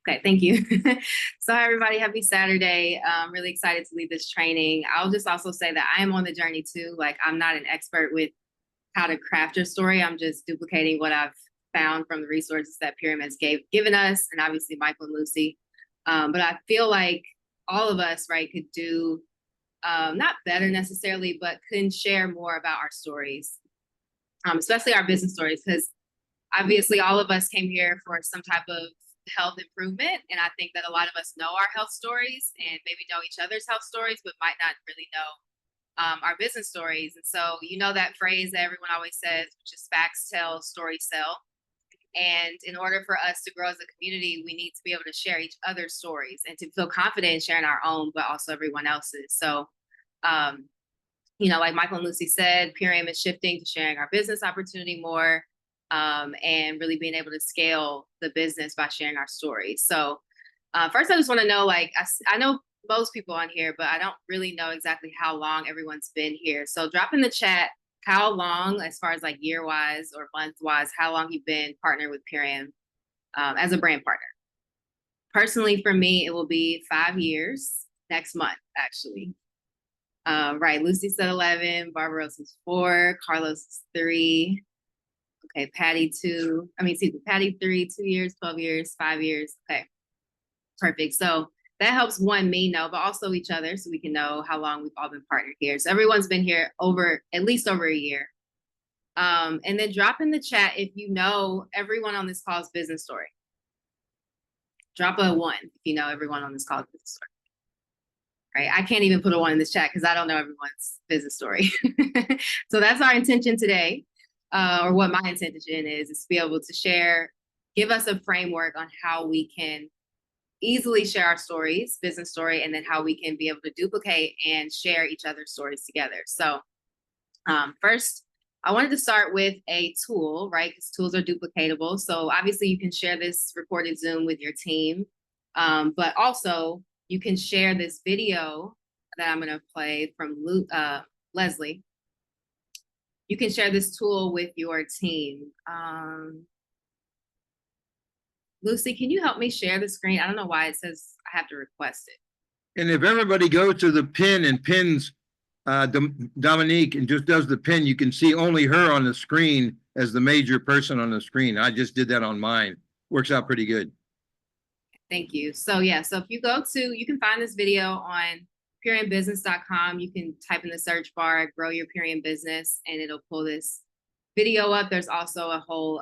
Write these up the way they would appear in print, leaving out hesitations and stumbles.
Okay, thank you. So hi everybody, happy Saturday. I'm really excited to lead this training. I'll just also say that I am on the journey too. Like I'm not an expert with how to craft your story. I'm just duplicating what I've found from the resources that Pyramids given us, and obviously Michael and Lucy. But I feel like all of us, right, could do not better necessarily, but can share more about our stories, especially our business stories, because obviously all of us came here for some type of health improvement. And I think that a lot of us know our health stories and maybe know each other's health stories, but might not really know our business stories. And so, you know, that phrase that everyone always says, which is facts tell, stories sell. And in order for us to grow as a community, we need to be able to share each other's stories and to feel confident in sharing our own, but also everyone else's. So, um, you know, like Michael and Lucy said, PRM is shifting to sharing our business opportunity more, and really being able to scale the business by sharing our stories. So first, I just want to know, like, I know most people on here, but I don't really know exactly how long everyone's been here. So drop in the chat how long, as far as like year-wise or month-wise, how long you've been partnered with PRM as a brand partner. Personally, for me, it will be 5 years next month, actually. Right, Lucy said 11, Barbaros is 4, Carlos is 3. Okay, Patty 2. Patty 3, 2 years, 12 years, 5 years. Okay, perfect. So that helps me know, but also each other, so we can know how long we've all been partnered here. So everyone's been here at least over a year. And then drop in the chat if you know everyone on this call's business story. Drop a 1 if you know everyone on this call's business story. Right, I can't even put a 1 in this chat because I don't know everyone's business story. So that's our intention today. Or what my intention is to be able to share, give us a framework on how we can easily share our stories, business story, and then how we can be able to duplicate and share each other's stories together. So first, I wanted to start with a tool, right? Because tools are duplicatable. So obviously you can share this recorded Zoom with your team, but also you can share this video that I'm gonna play from Leslie. You can share this tool with your team. Lucy, can you help me share the screen? I don't know why it says I have to request it. And if everybody goes to the pin and pins Dominique and just does the pin, you can see only her on the screen as the major person on the screen. I just did that on mine. Works out pretty good. Thank you. So yeah, so if you you can find this video on PurionBusiness.com. You can type in the search bar, grow your Purion business, and it'll pull this video up. There's also a whole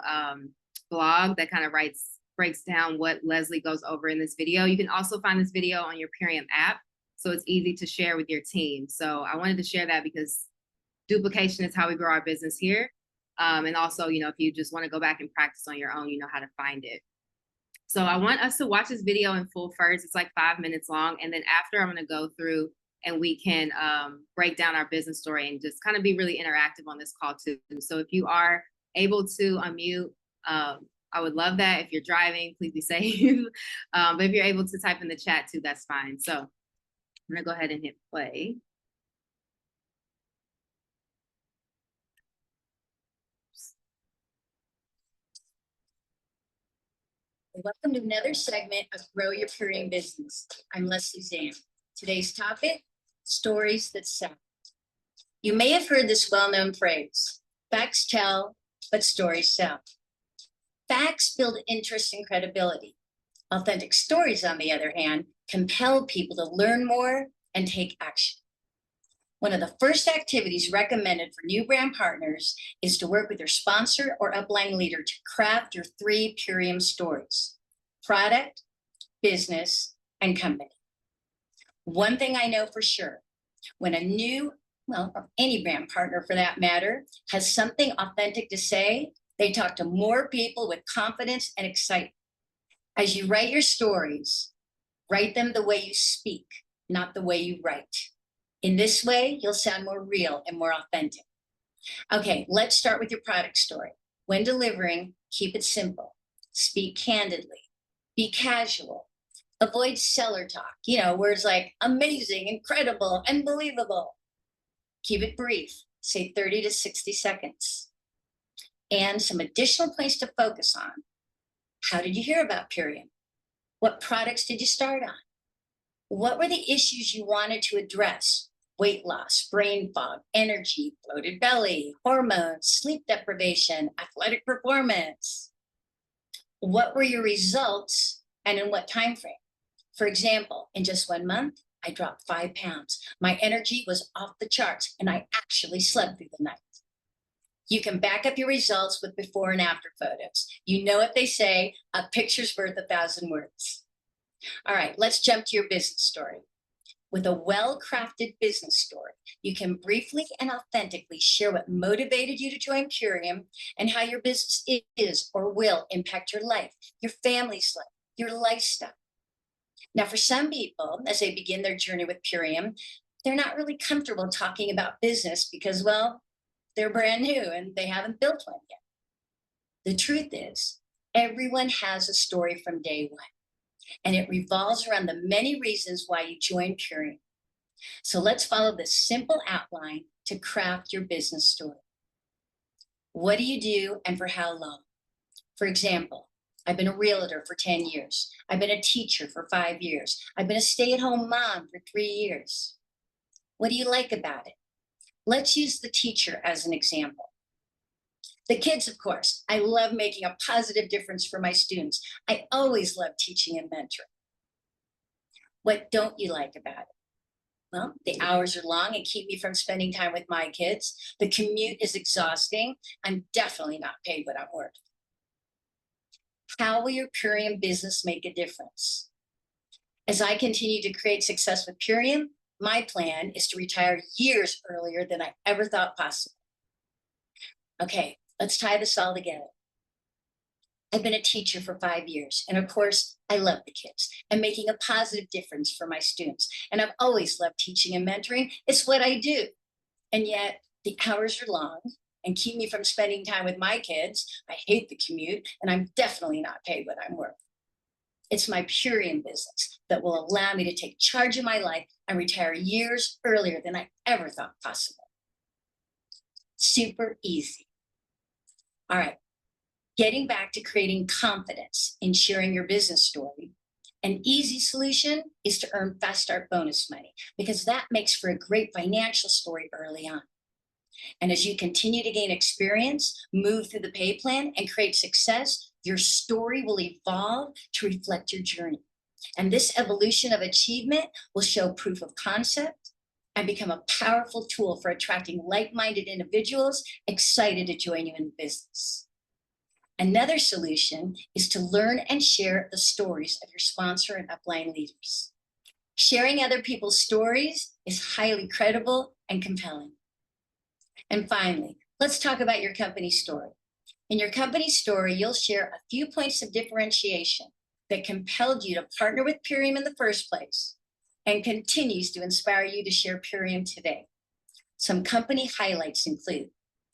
blog that kind of breaks down what Leslie goes over in this video. You can also find this video on your Purion app, so it's easy to share with your team. So I wanted to share that because duplication is how we grow our business here. And also, you know, if you just want to go back and practice on your own, you know how to find it. So I want us to watch this video in full first. It's like 5 minutes long. And then after, I'm going to go through and we can break down our business story and just kind of be really interactive on this call too. So if you are able to unmute, I would love that. If you're driving, please be safe. But if you're able to type in the chat too, that's fine. So I'm going to go ahead and hit play. Welcome to another segment of Grow Your Purion Business. I'm Leslie Zan. Today's topic, stories that sell. You may have heard this well-known phrase, facts tell, but stories sell. Facts build interest and credibility. Authentic stories, on the other hand, compel people to learn more and take action. One of the first activities recommended for new brand partners is to work with your sponsor or upline leader to craft your 3 Purion stories: product, business, and company. One thing I know for sure, when a new, or any brand partner for that matter, has something authentic to say, they talk to more people with confidence and excitement. As you write your stories, write them the way you speak, not the way you write. In this way, you'll sound more real and more authentic. Okay, let's start with your product story. When delivering, keep it simple. Speak candidly. Be casual. Avoid seller talk. You know, words like amazing, incredible, unbelievable. Keep it brief. Say 30 to 60 seconds. And some additional points to focus on. How did you hear about Purion? What products did you start on? What were the issues you wanted to address? Weight loss, brain fog, energy, bloated belly, hormones, sleep deprivation, athletic performance. What were your results and in what time frame? For example, in just 1 month, I dropped 5 pounds. My energy was off the charts and I actually slept through the night. You can back up your results with before and after photos. You know what they say, a picture's worth 1,000 words. All right, let's jump to your business story. With a well-crafted business story, you can briefly and authentically share what motivated you to join Purium and how your business is or will impact your life, your family's life, your lifestyle. Now, for some people, as they begin their journey with Purium, they're not really comfortable talking about business because, well, they're brand new and they haven't built one yet. The truth is, everyone has a story from day one, and it revolves around the many reasons why you joined Purium. So let's follow this simple outline to craft your business story. What do you do and for how long? For example, I've been a realtor for 10 years. I've been a teacher for 5 years. I've been a stay-at-home mom for 3 years. What do you like about it? Let's use the teacher as an example. The kids, of course. I love making a positive difference for my students. I always love teaching and mentoring. What don't you like about it? Well, the hours are long and keep me from spending time with my kids. The commute is exhausting. I'm definitely not paid what I'm worth. How will your Purium business make a difference? As I continue to create success with Purium, my plan is to retire years earlier than I ever thought possible. Okay, let's tie this all together. I've been a teacher for 5 years, and of course, I love the kids and making a positive difference for my students. And I've always loved teaching and mentoring. It's what I do. And yet, the hours are long and keep me from spending time with my kids. I hate the commute, and I'm definitely not paid what I'm worth. It's my Purium business that will allow me to take charge of my life and retire years earlier than I ever thought possible. Super easy. All right, getting back to creating confidence in sharing your business story, an easy solution is to earn fast start bonus money because that makes for a great financial story early on. And as you continue to gain experience, move through the pay plan, and create success, your story will evolve to reflect your journey. And this evolution of achievement will show proof of concept and become a powerful tool for attracting like-minded individuals excited to join you in the business. Another solution is to learn and share the stories of your sponsor and upline leaders. Sharing other people's stories is highly credible and compelling. And finally, let's talk about your company story. In your company story, you'll share a few points of differentiation that compelled you to partner with Purium in the first place and continues to inspire you to share Purium today. Some company highlights include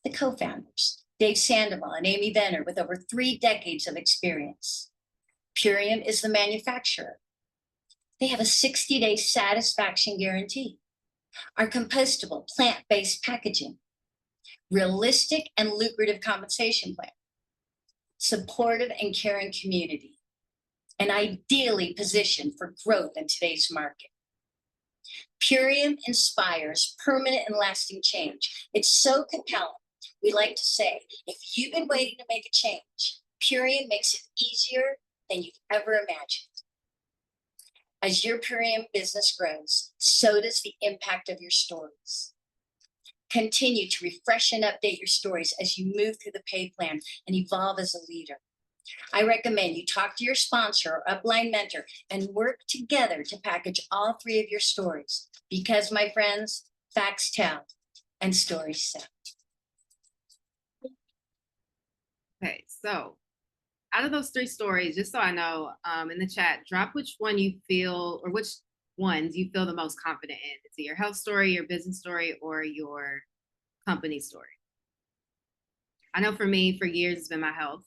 the co-founders, Dave Sandoval and Amy Venner, with over 3 decades of experience. Purium is the manufacturer. They have a 60-day satisfaction guarantee. Our compostable plant-based packaging, realistic and lucrative compensation plan, supportive and caring community, and ideally positioned for growth in today's market. Purium inspires permanent and lasting change. It's so compelling. We like to say, if you've been waiting to make a change, Purium makes it easier than you've ever imagined. As your Purium business grows, so does the impact of your stories. Continue to refresh and update your stories as you move through the pay plan and evolve as a leader. I recommend you talk to your sponsor or upline mentor and work together to package all 3 of your stories because, my friends, facts tell and stories sell. Okay, so out of those 3 stories, just so I know, in the chat, drop which one you feel or which ones you feel the most confident in. Is it your health story, your business story, or your company story? I know for me, for years, it's been my health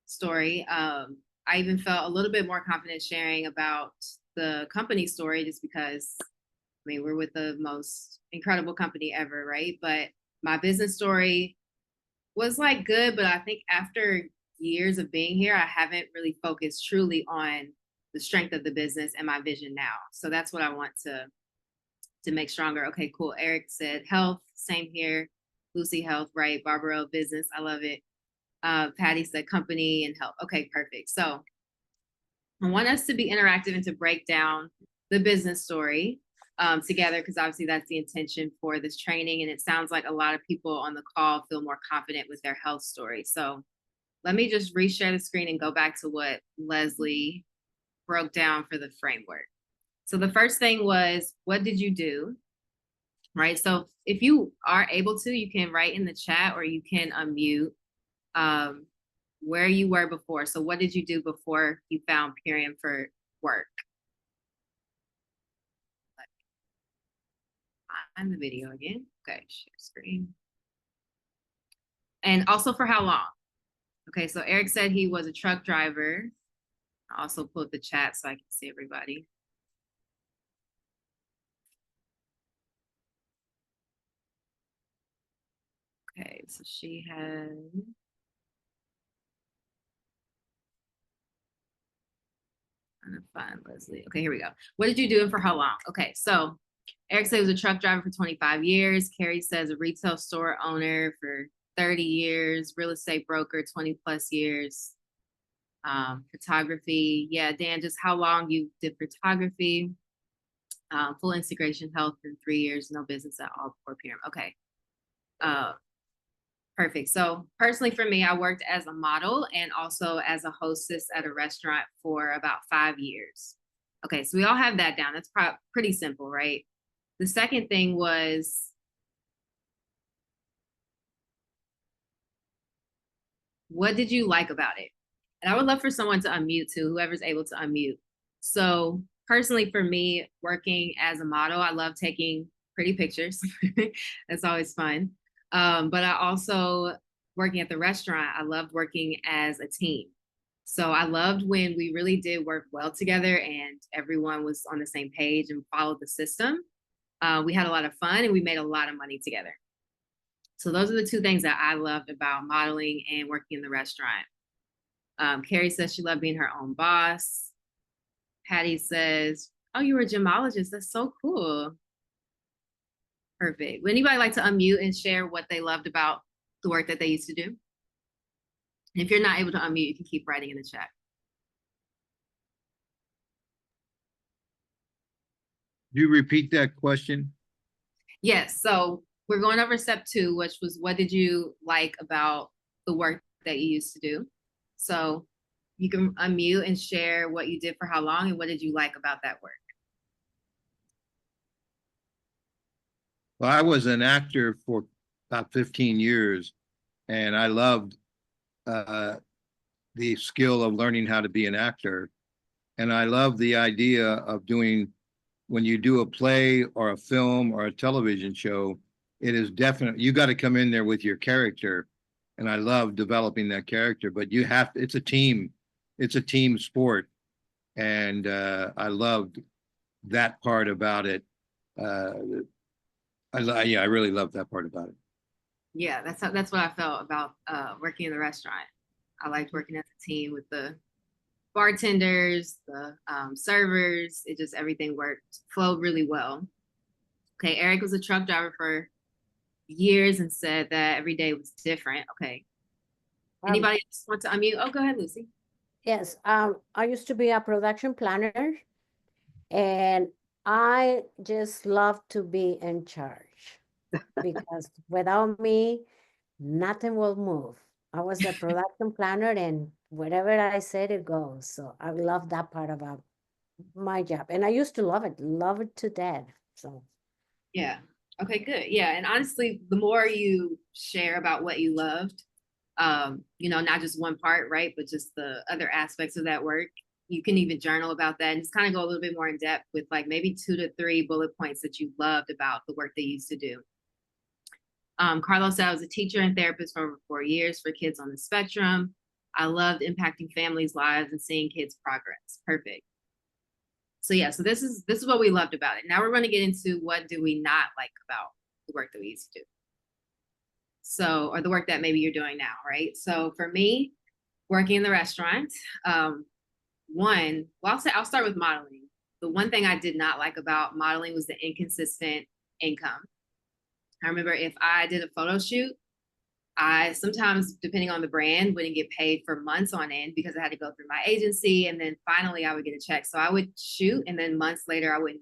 story. I even felt a little bit more confident sharing about the company story just because, I mean, we're with the most incredible company ever, right? But my business story was like good, but I think after years of being here, I haven't really focused truly on the strength of the business and my vision now. So that's what I want to make stronger. Okay, cool. Eric said health, same here. Lucy, health, right? Barbara, business, I love it. Patty said company and health. Okay, perfect. So I want us to be interactive and to break down the business story together, because obviously that's the intention for this training. And it sounds like a lot of people on the call feel more confident with their health story. So let me just reshare the screen and go back to what Leslie broke down for the framework. So the first thing was, what did you do? Right. So if you are able to, you can write in the chat or you can unmute where you were before. So what did you do before you found Purium for work? Find the video again. Okay, share screen. And also for how long? Okay, so Eric said he was a truck driver. I also pulled the chat so I can see everybody. Okay, so she had. I'm gonna find Leslie. Okay, here we go. What did you do and for how long? Okay, so Eric said he was a truck driver for 25 years. Carrie says a retail store owner for 30 years, real estate broker, 20 plus years. Photography. Yeah, Dan, just how long you did photography. Full integration health in 3 years, no business at all before PM. Okay. Perfect. So personally for me, I worked as a model and also as a hostess at a restaurant for about 5 years. Okay, so we all have that down. That's pretty simple, right? The second thing was, what did you like about it? And I would love for someone to unmute too, whoever's able to unmute. So personally for me, working as a model, I love taking pretty pictures. That's always fun. But I also, working at the restaurant, I loved working as a team. So I loved when we really did work well together and everyone was on the same page and followed the system. We had a lot of fun and we made a lot of money together. So those are the two things that I loved about modeling and working in the restaurant. Carrie says she loved being her own boss. Patty says, oh, you were a gemologist. That's so cool. Perfect. Would anybody like to unmute and share what they loved about the work that they used to do? And if you're not able to unmute, you can keep writing in the chat. Do you repeat that question? Yes. So we're going over step 2, which was, what did you like about the work that you used to do? So you can unmute and share what you did for how long and what did you like about that work? Well, I was an actor for about 15 years, and I loved the skill of learning how to be an actor. And I love the idea of doing, when you do a play or a film or a television show, it is definitely, you got to come in there with your character. And I love developing that character, but you have to, it's a team sport. And I loved that part about it. I really love that part about it. Yeah, that's what I felt about working in the restaurant. I liked working as a team with the bartenders, the servers. It just, everything flowed really well. Okay, Eric was a truck driver for years and said that every day was different. Okay. Anybody else want to unmute? Oh, go ahead, Lucy. Yes, I used to be a production planner, and I just love to be in charge because without me, nothing will move. I was the production planner, and whatever I said, it goes. So I love that part about my job, and I used to love it to death. So Yeah. Okay, good. Yeah. And honestly, the more you share about what you loved, not just one part, right, but just the other aspects of that work, you can even journal about that and just kind of go a little bit more in depth with like maybe 2 to 3 bullet points that you loved about the work they used to do. Carlos said I was a teacher and therapist for over 4 years for kids on the spectrum. I loved impacting families' lives and seeing kids' progress. Perfect. So yeah, so this is what we loved about it. Now we're going to get into what do we not like about the work that we used to do. So, or the work that maybe you're doing now, right? So for me, working in the restaurant, I'll start with modeling. The one thing I did not like about modeling was the inconsistent income. I remember if I did a photo shoot, I sometimes, depending on the brand, wouldn't get paid for months on end because I had to go through my agency, and then finally I would get a check. So I would shoot, and then months later I wouldn't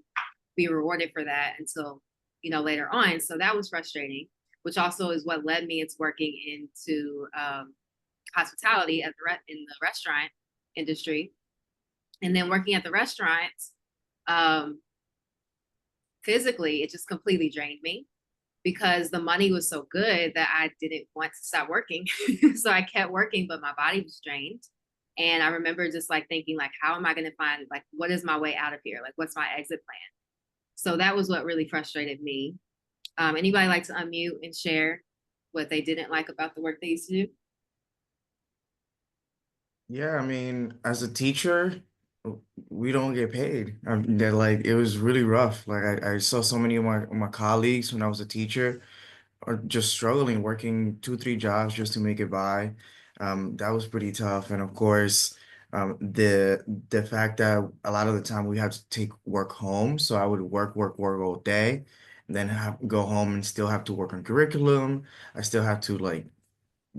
be rewarded for that until, later on. So that was frustrating, which also is what led me into working into hospitality in the restaurant industry. And then working at the restaurants, physically, it just completely drained me because the money was so good that I didn't want to stop working. So I kept working, but my body was drained. And I remember just like thinking, like, how am I going to find, like, what is my way out of here? Like, what's my exit plan? So that was what really frustrated me. Anybody like to unmute and share what they didn't like about the work they used to do? Yeah, I mean, as a teacher, we don't get paid. That like it was really rough. Like I saw so many of my colleagues when I was a teacher are just struggling, working 2, 3 jobs just to make it by. That was pretty tough. And of course, the fact that a lot of the time we have to take work home. So I would work all day, and then go home and still have to work on curriculum. I still have to like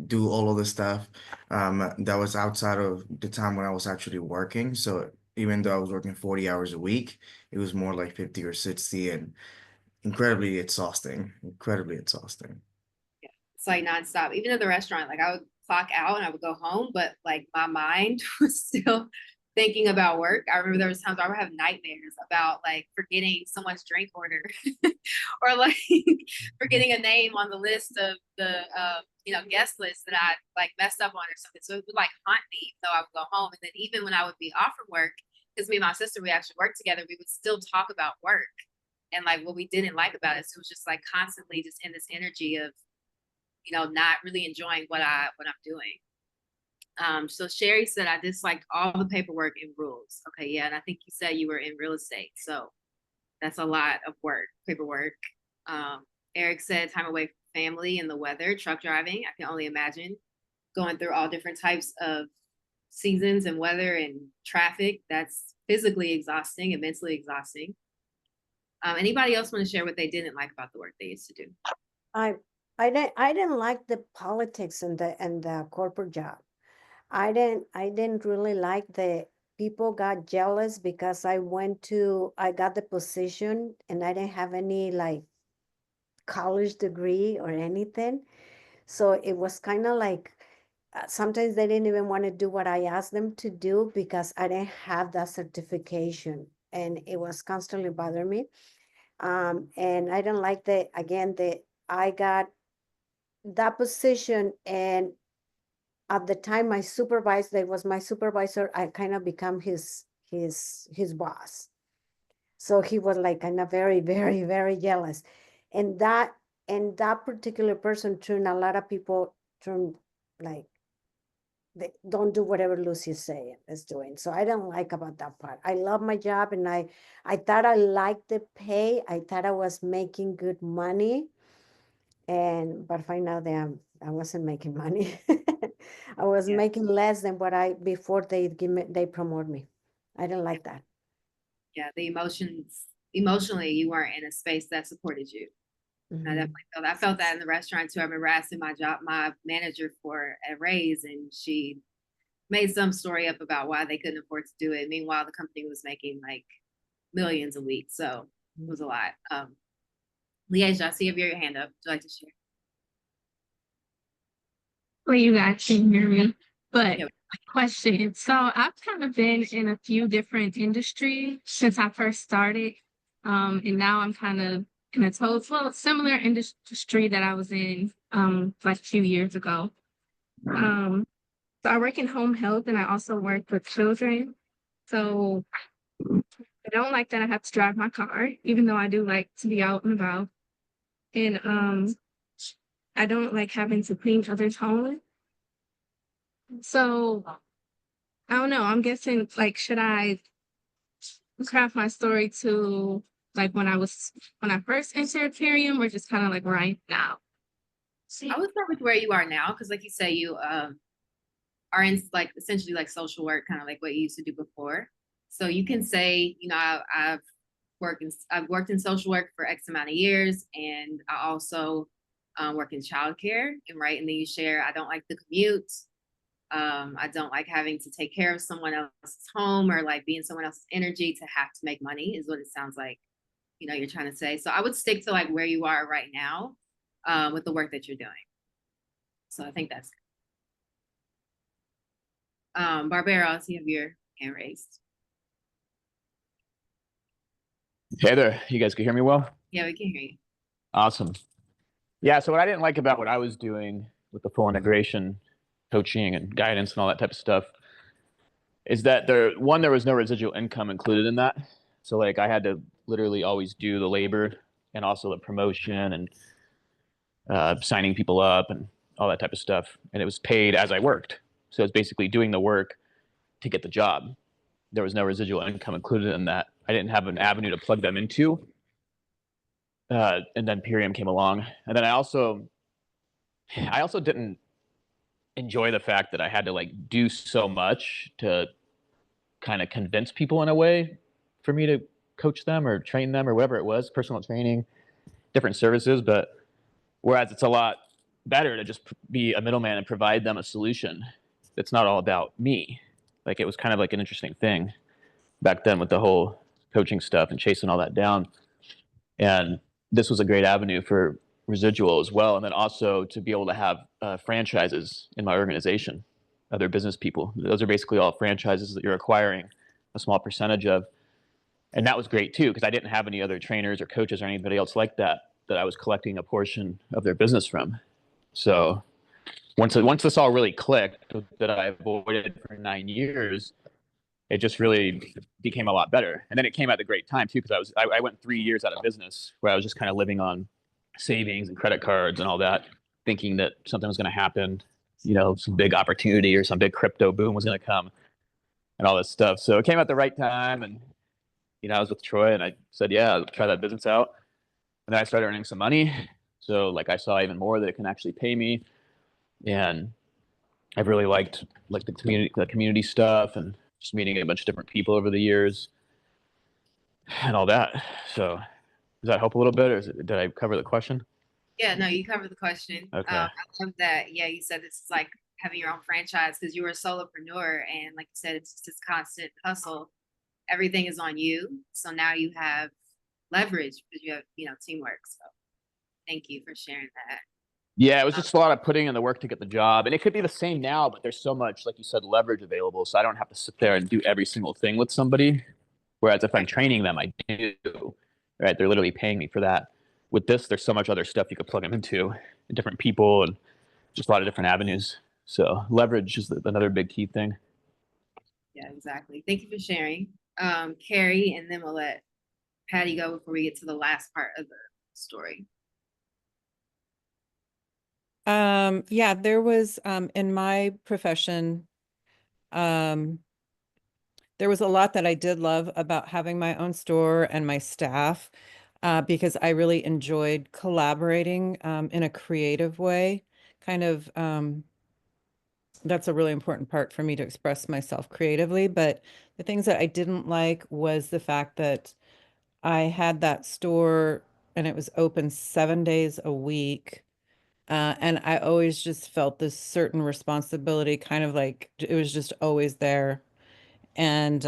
do all of the stuff that was outside of the time when I was actually working. So even though I was working 40 hours a week, it was more like 50 or 60 and incredibly exhausting, incredibly exhausting. It's like nonstop. Even at the restaurant, like I would clock out and I would go home, but like my mind was still thinking about work. I remember there was times I would have nightmares about like forgetting someone's drink order or like forgetting a name on the list of the guest list that I like messed up on or something. So it would like haunt me. So I would go home, and then even when I would be off from work, because me and my sister we actually worked together, we would still talk about work and like what we didn't like about it. So it was just like constantly just in this energy of not really enjoying what I'm doing. So Sherry said I disliked all the paperwork and rules. Okay, yeah, and I think you said you were in real estate, so that's a lot of work, paperwork. Eric said time away from family and the weather, truck driving. I can only imagine going through all different types of seasons and weather and traffic. That's physically exhausting and mentally exhausting. Anybody else want to share what they didn't like about the work they used to do? I didn't like the politics and the corporate job. I didn't really like the people got jealous because I got the position and I didn't have any like college degree or anything. So it was kind of like sometimes they didn't even want to do what I asked them to do because I didn't have that certification, and it was constantly bothering me. And I didn't like I got that position, and at the time my supervisor, that was my supervisor, I kind of become his boss. So he was like kind of very, very, very jealous. And that particular person turned a lot of people turn like they don't do whatever Lucy is doing. So I don't like about that part. I love my job, and I thought I liked the pay. I thought I was making good money. But I find out that I wasn't making money. I was Yeah. making less than what before they promote me. I didn't like that. Yeah, the emotionally, you weren't in a space that supported you. Mhm. I felt that in the restaurant too. I remember asking my manager for a raise, and she made some story up about why they couldn't afford to do it. Meanwhile, the company was making like millions a week, so it was a lot. Liège, I see you have your hand up. Would you like to share? Well, you guys can hear me, but Yeah. question. So I've kind of been in a few different industries since I first started. And now I'm kind of in a similar industry that I was in like a few years ago. So I work in home health, and I also work with children. So I don't like that I have to drive my car, even though I do like to be out and about. And I don't like having to clean others' homes. So I don't know. I'm guessing, like, should I craft my story to like when I first entered Ethereum, or just kind of like right now? I would start with where you are now, because like you say, are in like essentially like social work, kind of like what you used to do before. So you can say, you know, I've worked in social work for X amount of years, and I also work in childcare, and right, and then you share, I don't like the commute. I don't like having to take care of someone else's home or like be in someone else's energy to have to make money, is what it sounds like, you know, you're trying to say. So I would stick to like where you are right now with the work that you're doing. So I think that's Barbaros, you have your hand raised. Hey there, you guys can hear me well? Yeah, we can hear you. Awesome. Yeah, so what I didn't like about what I was doing with the full integration, coaching and guidance and all that type of stuff is that there was no residual income included in that. So like I had to literally always do the labor and also the promotion and signing people up and all that type of stuff. And it was paid as I worked. So it's basically doing the work to get the job. There was no residual income included in that. I didn't have an avenue to plug them into. And then Purium came along. And then I also didn't enjoy the fact that I had to like do so much to kind of convince people in a way for me to coach them or train them or whatever it was, personal training, different services. But whereas it's a lot better to just be a middleman and provide them a solution that's not all about me. Like it was kind of like an interesting thing back then with the whole coaching stuff and chasing all that down. And this was a great avenue for residual as well. And then also to be able to have franchises in my organization, other business people. Those are basically all franchises that you're acquiring a small percentage of. And that was great too, because I didn't have any other trainers or coaches or anybody else like that I was collecting a portion of their business from. So once this all really clicked, that I avoided for 9 years, it just really became a lot better. And then it came at a great time too, because I went 3 years out of business where I was just kind of living on savings and credit cards and all that, thinking that something was going to happen, you know, some big opportunity or some big crypto boom was going to come and all this stuff. So it came at the right time. And, you know, I was with Troy and I said, yeah, I'll try that business out. And then I started earning some money. So like I saw even more that it can actually pay me. And I've really liked like the community stuff and just meeting a bunch of different people over the years and all that. So does that help a little bit, or did I cover the question? Yeah, no, you covered the question. Okay. I love that. Yeah, you said this is like having your own franchise because you were a solopreneur, and like you said, it's just this constant hustle. Everything is on you. So now you have leverage because you have, you know, teamwork. So thank you for sharing that. Yeah, it was just a lot of putting in the work to get the job. And it could be the same now, but there's so much, like you said, leverage available. So I don't have to sit there and do every single thing with somebody. Whereas if I'm training them, I do. Right? They're literally paying me for that. With this, there's so much other stuff you could plug them into, different people, and just a lot of different avenues. So leverage is another big key thing. Yeah, exactly. Thank you for sharing. Carrie, and then we'll let Patty go before we get to the last part of the story. Yeah, there was in my profession, there was a lot that I did love about having my own store and my staff, because I really enjoyed collaborating in a creative way. Kind of, that's a really important part for me to express myself creatively. But the things that I didn't like was the fact that I had that store and it was open 7 days a week. And I always just felt this certain responsibility, kind of like it was just always there. And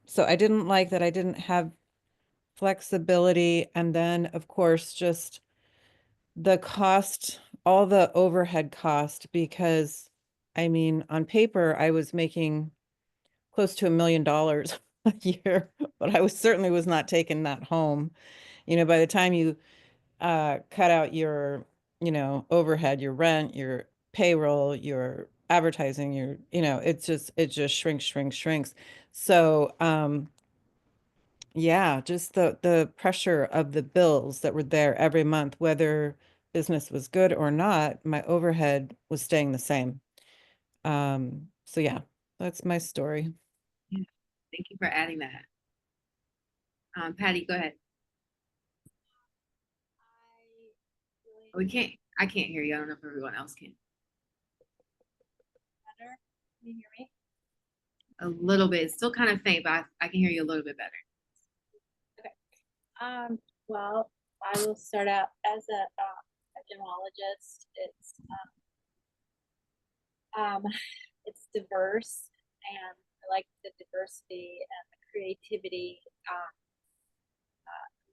so I didn't like that I didn't have flexibility. And then, of course, just the cost, all the overhead cost, because I mean, on paper, I was making close to $1 million a year, but I was certainly was not taking that home. You know, by the time you cut out your, you know, overhead, your rent, your payroll, your advertising, your, you know, it just shrinks. So, yeah, just the pressure of the bills that were there every month, whether business was good or not, my overhead was staying the same. So yeah, that's my story. Yeah. Thank you for adding that. Patty, go ahead. I can't hear you. I don't know if everyone else can. you hear me? A little bit, it's still kind of faint, but I can hear you a little bit better. Well, I will start out as a gemologist. It's diverse, and I like the diversity and the creativity.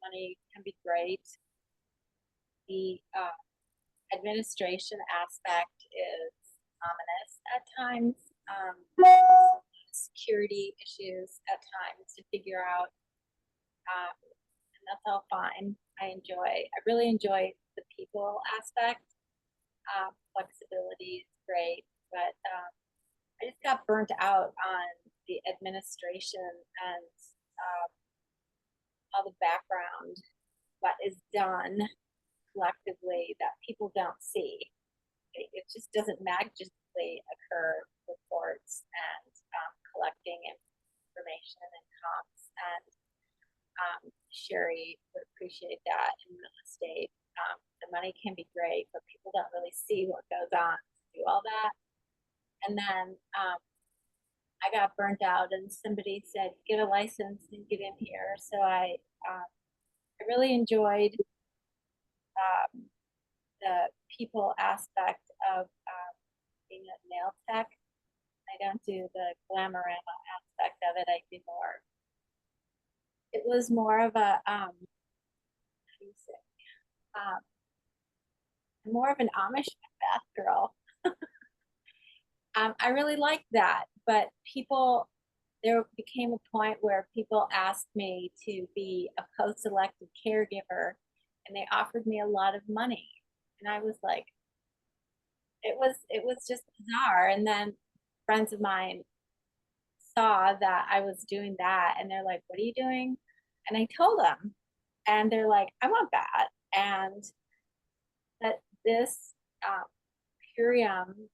Money can be great. The administration aspect is ominous at times. Security issues at times to figure out, and that's all fine. I really enjoy the people aspect. Flexibility is great, but I just got burnt out on the administration and all the background, what is done collectively that people don't see. It just doesn't magically occur, reports and collecting information and comps. And Sherry would appreciate that in real estate. The money can be great, but people don't really see what goes on to do all that. And then I got burnt out, and somebody said, get a license and get in here. So I really enjoyed the people aspect of being a nail tech. I don't do the glamorama aspect of it. I do more. It was more of a how do you say? More of an Amish bath girl. I really liked that, but there became a point where people asked me to be a post-elected caregiver, and they offered me a lot of money, and I was like, it was just bizarre. And then friends of mine saw that I was doing that, and they're like, what are you doing? And I told them, and they're like, I want that. And that this Purium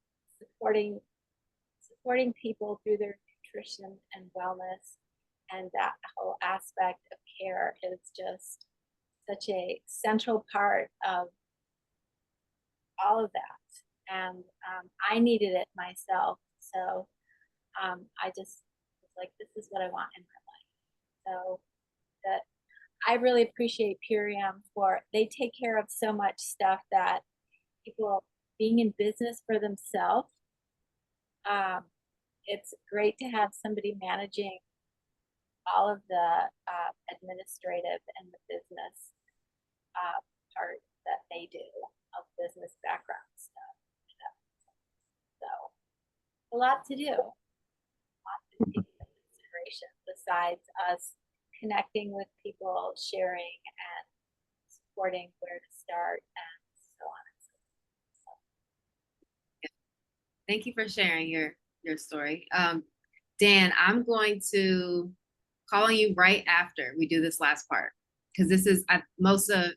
supporting people through their nutrition and wellness, and that whole aspect of care is just such a central part of all of that. And I needed it myself. So I just was like, this is what I want in my life. So that I really appreciate Purium they take care of so much stuff that people being in business for themselves. It's great to have somebody managing all of the administrative and the business part that they do of business background stuff. So a lot to do, a lot to take into consideration besides us connecting with people, sharing and supporting where to start and so on and so forth. So. Thank you for sharing your story. Dan, I'm going to call on you right after we do this last part, because this is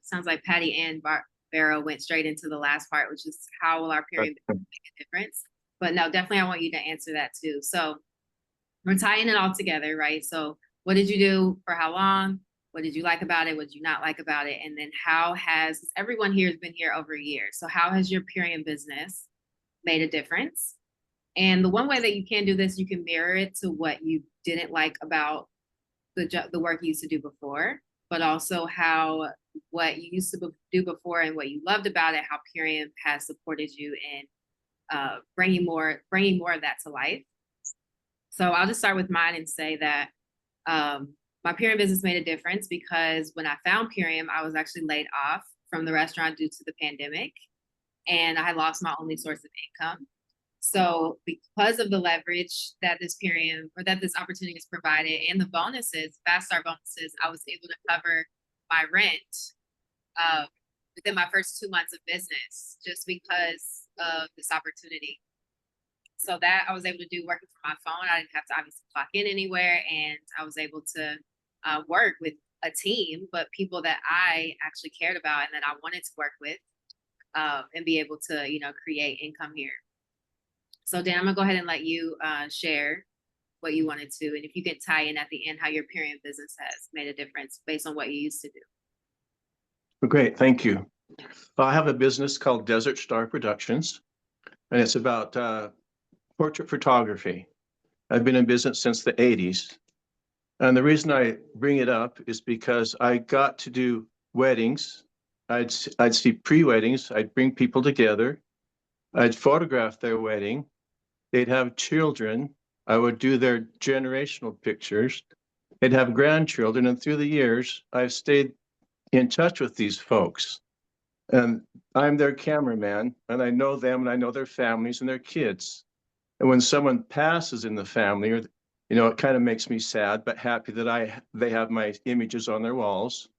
sounds like Patty and Barrow went straight into the last part, which is how will our period make a difference? But no, definitely I want you to answer that too. So we're tying it all together, right? So what did you do for how long? What did you like about it? What did you not like about it? And then everyone here has been here over a year. So how has your Purium business made a difference? And the one way that you can do this, you can mirror it to what you didn't like about the work you used to do before, but also what you used to do before and what you loved about it, how Purium has supported you in bringing more of that to life. So I'll just start with mine and say that my Purium business made a difference because when I found Purium, I was actually laid off from the restaurant due to the pandemic, and I lost my only source of income. So because of the leverage that this opportunity has provided and the bonuses, fast start bonuses, I was able to cover my rent within my first 2 months of business just because of this opportunity. So that I was able to do working from my phone. I didn't have to obviously clock in anywhere, and I was able to work with a team, but people that I actually cared about and that I wanted to work with, and be able to, create income here. So Dan, I'm gonna go ahead and let you share what you wanted to, and if you could tie in at the end how your Purium business has made a difference based on what you used to do. Great, thank you. I have a business called Desert Star Productions, and it's about portrait photography. I've been in business since the 80s. And the reason I bring it up is because I got to do weddings. I'd see pre-weddings. I'd bring people together. I'd photograph their wedding. They'd have children. I would do their generational pictures. They'd have grandchildren. And through the years, I've stayed in touch with these folks. And I'm their cameraman, and I know them, and I know their families and their kids. And when someone passes in the family, or it kind of makes me sad, but happy that they have my images on their walls.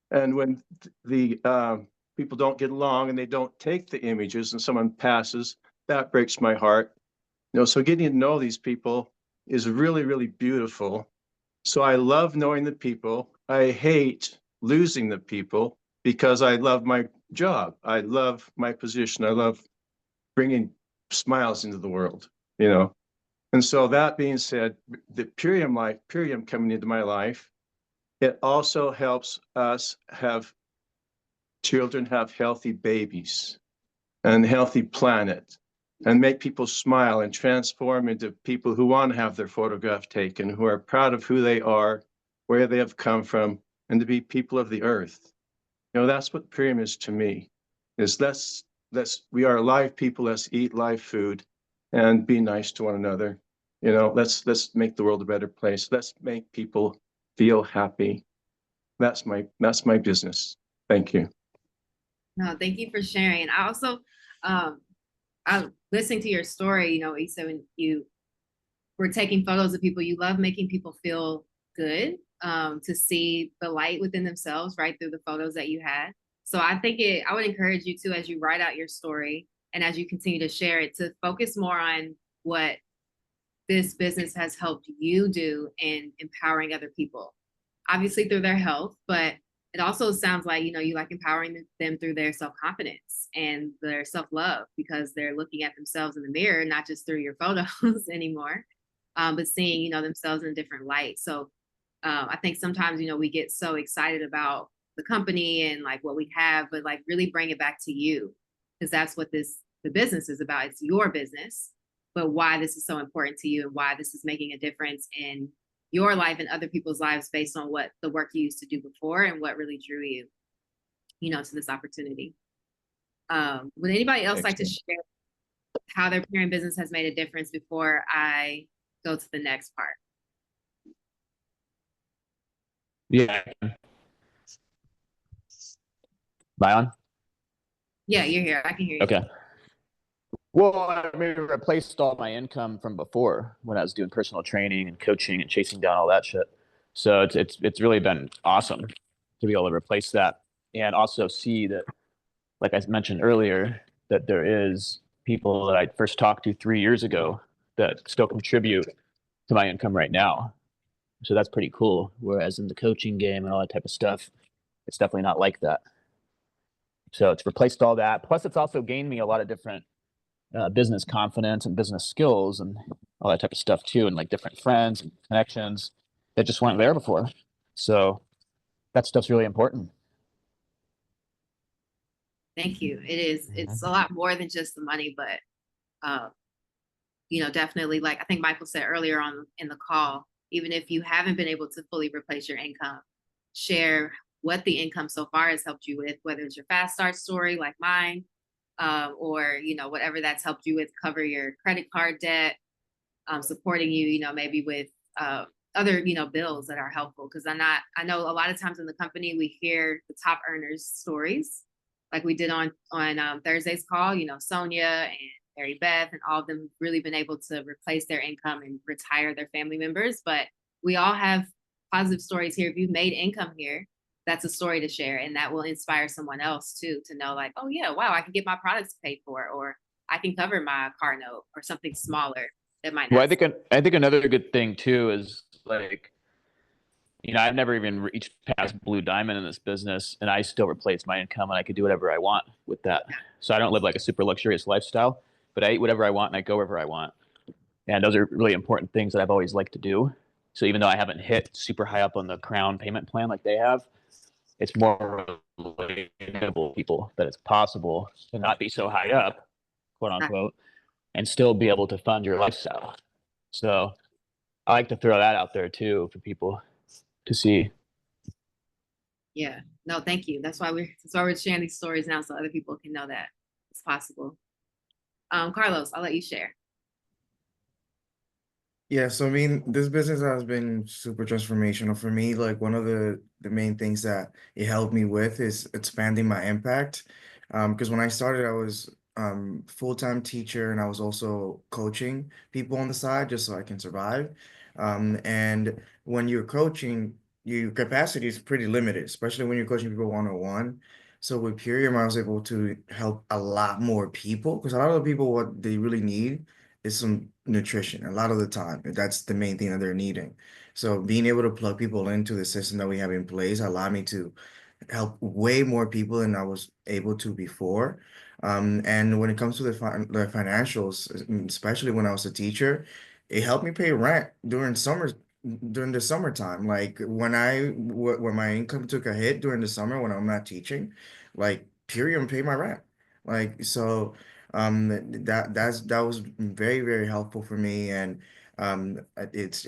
And when the people don't get along and they don't take the images, and someone passes, that breaks my heart. So getting to know these people is really, really beautiful. So I love knowing the people. I hate losing the people because I love my job. I love my position. I love bringing smiles into the world, And so that being said, the Purium coming into my life, it also helps us have children have healthy babies and healthy planet, and make people smile and transform into people who want to have their photograph taken, who are proud of who they are, where they have come from, and to be people of the earth. That's what Purium is to me, is we are live people, let's eat live food and be nice to one another. Let's make the world a better place. Let's make people feel happy. That's my business. Thank you. No, thank you for sharing. And I also, I listening to your story, you said when you were taking photos of people, you love making people feel good, to see the light within themselves right through the photos that you had. So I think I would encourage you to, as you write out your story and as you continue to share it, to focus more on what this business has helped you do in empowering other people, obviously through their health, but it also sounds like, you like empowering them through their self-confidence and their self-love, because they're looking at themselves in the mirror, not just through your photos anymore, but seeing, themselves in a different light. So I think sometimes, we get so excited about the company and like what we have, but like really bring it back to you, because that's what the business is about. It's your business, but why this is so important to you and why this is making a difference in your life and other people's lives based on what the work you used to do before and what really drew you, to this opportunity. Would anybody else like to share how their parent business has made a difference before I go to the next part? Yeah. Am I on? Yeah, you're here. I can hear you. Okay. Well, I mean, it replaced all my income from before when I was doing personal training and coaching and chasing down all that shit. So it's really been awesome to be able to replace that, and also see that, like I mentioned earlier, that there is people that I first talked to 3 years ago that still contribute to my income right now. So that's pretty cool. Whereas in the coaching game and all that type of stuff, it's definitely not like that. So it's replaced all that. Plus, it's also gained me a lot of different business confidence and business skills and all that type of stuff too, and like different friends and connections that just weren't there before. So that stuff's really important. Thank you. It is. It's a lot more than just the money, but definitely, like I think Michael said earlier on in the call, even if you haven't been able to fully replace your income, share what the income so far has helped you with, whether it's your fast start story like mine, or whatever that's helped you with, cover your credit card debt, supporting you, maybe with other bills that are helpful. Because I know a lot of times in the company we hear the top earners stories, like we did on Thursday's call. Sonia and Mary Beth and all of them have really been able to replace their income and retire their family members. But we all have positive stories here. If you've made income here, that's a story to share, and that will inspire someone else too, to know like, oh yeah, wow, I can get my products paid for, or I can cover my car note, or something smaller that might not. Well, I think another good thing too is like, I've never even reached past Blue Diamond in this business, and I still replace my income, and I could do whatever I want with that. So I don't live like a super luxurious lifestyle, but I eat whatever I want and I go wherever I want. And those are really important things that I've always liked to do. So even though I haven't hit super high up on the Crown payment plan like they have, it's more relatable people that it's possible to not be so high up, quote unquote, and still be able to fund your lifestyle. So I like to throw that out there too for people to see. Yeah, no, thank you. That's why we're sharing these stories now, so other people can know that it's possible. Carlos, I'll let you share. Yeah, so I mean, this business has been super transformational for me. Like one of the main things that it helped me with is expanding my impact. Because when I started, I was full-time teacher and I was also coaching people on the side just so I can survive. And when you're coaching, your capacity is pretty limited, especially when you're coaching people one-on-one. So with Purium, I was able to help a lot more people because a lot of the people, what they really need is some nutrition a lot of the time. That's the main thing that they're needing. So being able to plug people into the system that we have in place allowed me to help way more people than I was able to before. And when it comes to the financials, especially when I was a teacher, it helped me pay rent during the summertime. Like when my income took a hit during the summer when I'm not teaching, like Purium paid my rent. Like so that was very, very helpful for me. And it's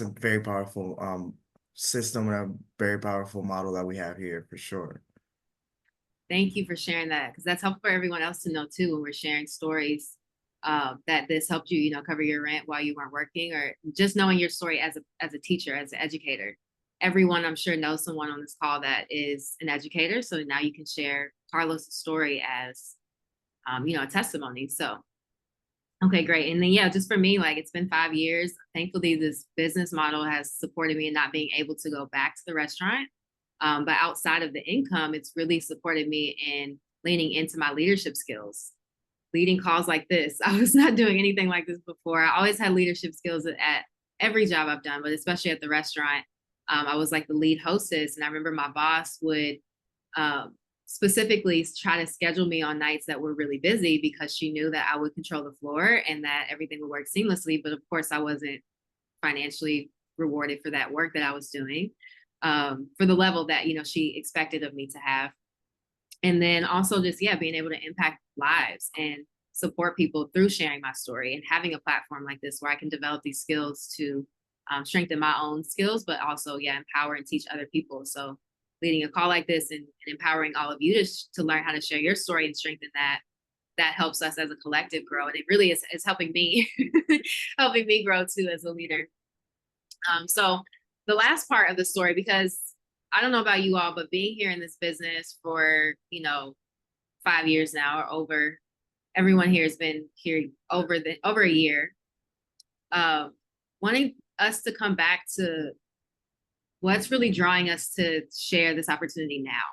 a very powerful system and a very powerful model that we have here for sure. Thank you for sharing that, because that's helpful for everyone else to know too when we're sharing stories, that this helped you, cover your rent while you weren't working, or just knowing your story as a teacher, as an educator. Everyone, I'm sure, knows someone on this call that is an educator. So now you can share Carlos' story as, a testimony. So, okay, great. And then, yeah, just for me, like it's been 5 years. Thankfully, this business model has supported me in not being able to go back to the restaurant. But outside of the income, it's really supported me in leaning into my leadership skills, leading calls like this. I was not doing anything like this before. I always had leadership skills at every job I've done, but especially at the restaurant. I was like the lead hostess. And I remember my boss would specifically try to schedule me on nights that were really busy because she knew that I would control the floor and that everything would work seamlessly. But of course, I wasn't financially rewarded for that work that I was doing, for the level that, she expected of me to have. And then also just, being able to impact lives and support people through sharing my story and having a platform like this where I can develop these skills to strengthen my own skills, but also, empower and teach other people. So leading a call like this and empowering all of you to learn how to share your story and strengthen that helps us as a collective grow. And it really is helping me, helping me grow too as a leader. So the last part of the story, because I don't know about you all, but being here in this business for, 5 years now or over, everyone here has been here over a year. Wanting us to come back to what's really drawing us to share this opportunity now,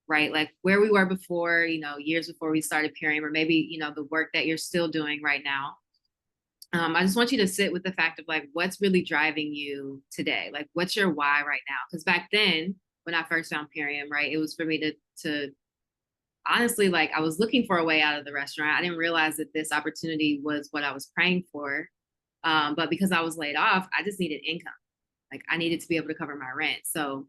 right? Like where we were before, years before we started Purium, or maybe, the work that you're still doing right now. I just want you to sit with the fact of like, what's really driving you today? Like, what's your why right now? Because back then, when I first found Purium, right, it was for me to honestly, like, I was looking for a way out of the restaurant. I didn't realize that this opportunity was what I was praying for. But because I was laid off, I just needed income. Like, I needed to be able to cover my rent. So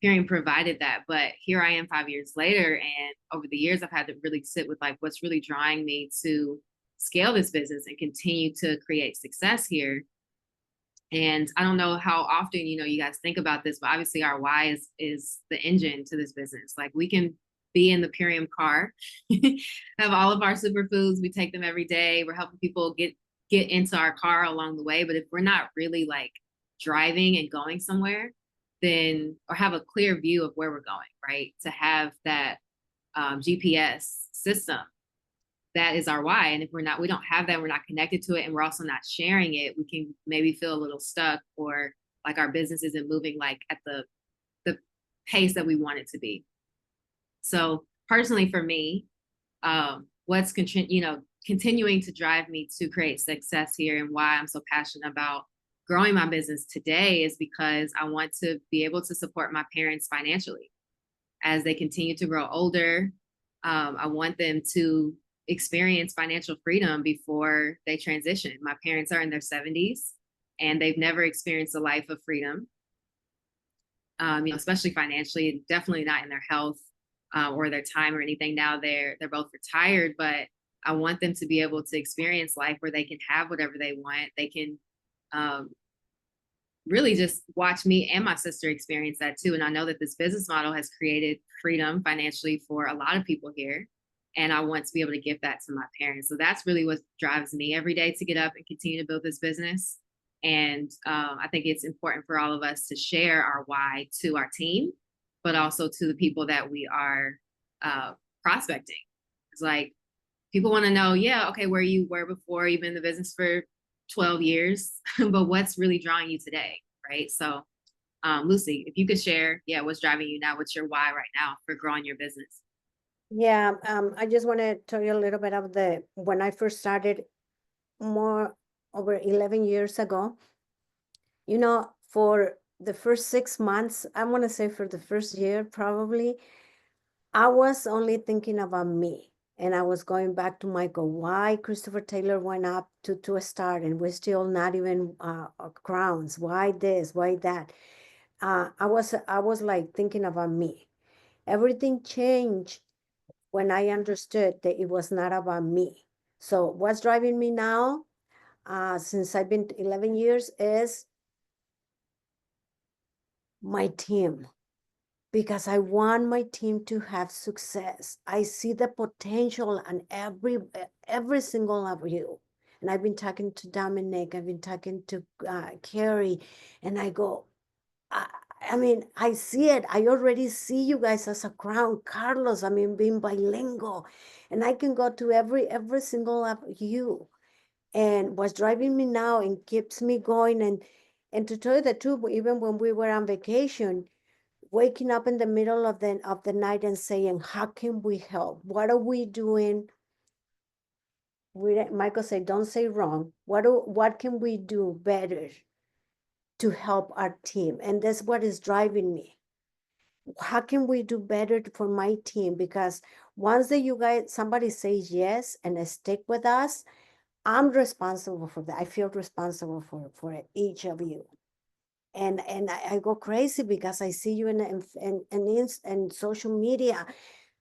Purium provided that. But here I am 5 years later. And over the years, I've had to really sit with like, what's really drawing me to scale this business and continue to create success here. And I don't know how often, you guys think about this, but obviously our why is the engine to this business. Like we can be in the Purium car, have all of our superfoods. We take them every day. We're helping people get into our car along the way. But if we're not really like driving and going somewhere, then, or have a clear view of where we're going, right? To have that GPS system, that is our why. And if we don't have that, we're not connected to it, and we're also not sharing it, we can maybe feel a little stuck, or like our business isn't moving like at the pace that we want it to be. So personally for me, what's continuing to drive me to create success here and why I'm so passionate about growing my business today is because I want to be able to support my parents financially as they continue to grow older. I want them to experience financial freedom before they transition. My parents are in their 70s and they've never experienced a life of freedom, especially financially, definitely not in their health or their time or anything. Now they're both retired, but I want them to be able to experience life where they can have whatever they want. They can really just watch me and my sister experience that too. And I know that this business model has created freedom financially for a lot of people here. And I want to be able to give that to my parents. So that's really what drives me every day to get up and continue to build this business. And I think it's important for all of us to share our why to our team, but also to the people that we are prospecting. It's like people want to know, yeah, okay, where you were before, you've been in the business for 12 years, but what's really drawing you today, right? So Lucy, if you could share, yeah, what's driving you now, what's your why right now for growing your business? Yeah, I just want to tell you a little bit of when I first started more over 11 years ago. You know, for the first 6 months, I want to say for the first year, probably, I was only thinking about me. And I was going back to Michael, why Christopher Taylor went up to a star and we're still not even crowns. Why this? Why that? I was like thinking about me. Everything changed when I understood that it was not about me. So what's driving me now, since I've been 11 years, is my team. Because I want my team to have success. I see the potential in every single of you. And I've been talking to Dominique, I've been talking to Carrie, and I go, I mean, I see it. I already see you guys as a crown. Carlos, I mean, being bilingual. And I can go to every single of you. And what's driving me now and keeps me going, and to tell you the truth, even when we were on vacation, waking up in the middle of the night and saying, how can we help? What are we doing? Michael said, don't say wrong. What can we do better to help our team? And that's what is driving me. How can we do better for my team? Because once that you guys, somebody says yes and they stick with us, I'm responsible for that. I feel responsible for each of you. And I go crazy because I see you in social media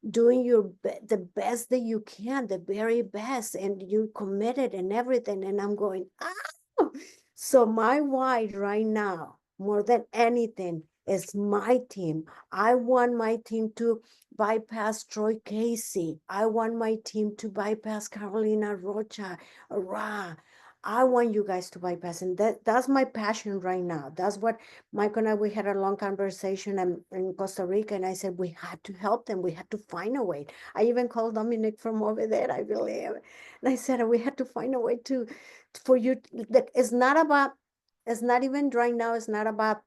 doing the best that you can, the very best, and you committed and everything. And I'm going, ah. So my why right now, more than anything, is my team. I want my team to bypass Troy Casey. I want my team to bypass Carolina Rocha. Ra. I want you guys to bypass, and that's my passion right now. That's what Mike and I, we had a long conversation in Costa Rica, and I said, we had to help them. We had to find a way. I even called Dominique from over there, I believe. And I said, we had to find a way for you. That it's not even right now, it's not about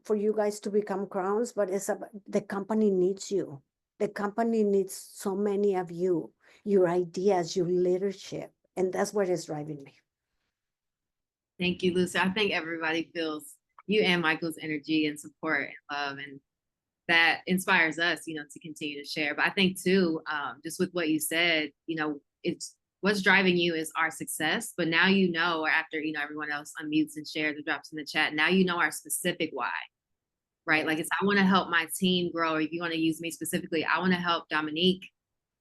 for you guys to become crowns, but it's about the company needs you. The company needs so many of you, your ideas, your leadership. And that's what is driving me. Thank you, Lucy. I think everybody feels you and Michael's energy and support and love, and that inspires us, to continue to share. But I think too, just with what you said, it's what's driving you is our success. But now or after everyone else unmutes and shares or drops in the chat, now our specific why, right? Like I want to help my team grow. Or if you want to use me specifically, I want to help Dominique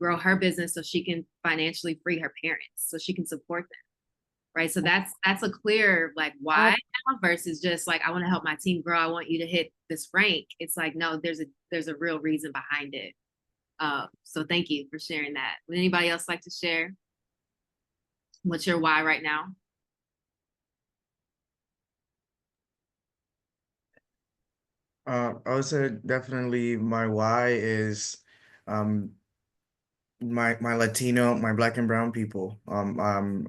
grow her business so she can financially free her parents, so she can support them. Right. So that's a clear why now versus just I want to help my team grow. I want you to hit this rank. It's no, there's a real reason behind it. So thank you for sharing that. Would anybody else like to share? What's your why right now? I would say definitely my why is my Latino, my Black and brown people. I'm